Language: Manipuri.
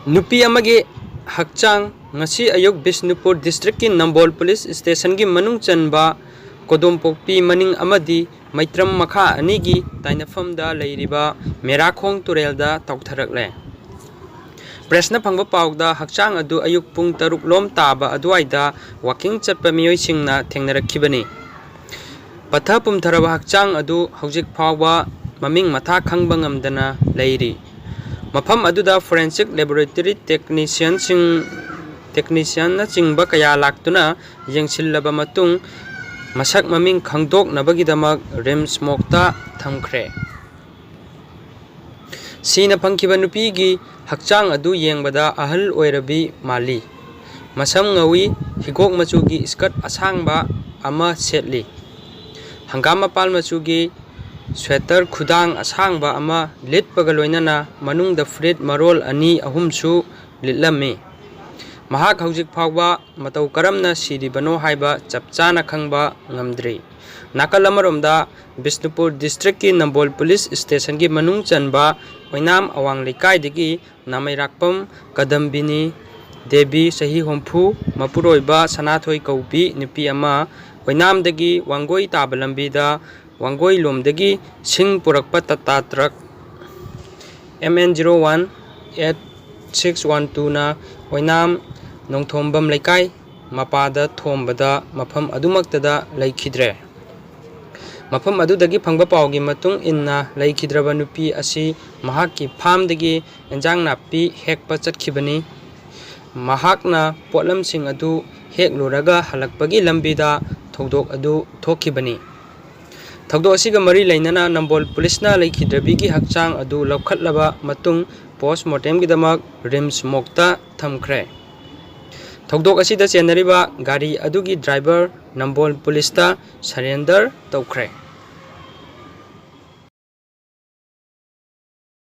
नुपी अमगे हक्चांग ngasi ayok Bishnupur district ki Nambol police station ki manung chanba Kodompokpi maning amadi Maitram makha ani gi tainafam da leiriba Merakhong turel da tautharakle Presna phangba pawda hakchang adu ayuk pung taruk lom taba aduaida walking chatpa miyoi singna thengnarakibani Patha pumtharaba hakchang adu hojik phawba maming matha khangba ngamdana leiri Mafam aduda forensic laboratory technician na chingba kaya laktuna yengsilaba matung masak maming khangdok nabagidamak rim smoke ta thamkhre Sina phangkiba nupi gi hakchang adu yengbada ahal oirabi mali masam ngawi higok machu gi skirt asangba ama setli hangama pal machu gi sweater khudang asangba ama litpaga loinana manungda frit marol ani ahumsu litlami Mahak hojik phawba matau karamna siribano haiba chapchana khangba ngamdri Nakalamaromda Bishnupur district ki Nambol police station ki manung chanba oinam awang likai digi namairakpam kadambini debi sahi hompu mapuroiba sanathoi kaupi nipi ama oinam dagi wangoi tabalambida wangoi lomdagi sing purakpa tata truck MN01 8612 na oinam Nongthombam laikai mapada thombada mafam adumaktada laikhidre mafam adudagi phangba pawgi matung inna laikhidraba nupi asi mahakki farm dagi enjang napi hekpa chatkhibani mahakna potlam sing adu hekluraga halakpagi lambida thodok adu thokhibani thogdo asiga mari lainana Nambol police na laikhidrabi gi hakchang adu lokhatlaba matung postmortem gidamak rims mokta thamkhre Thogdok asida chenariba gari adugi driver Nambol police ta surrender tawkhre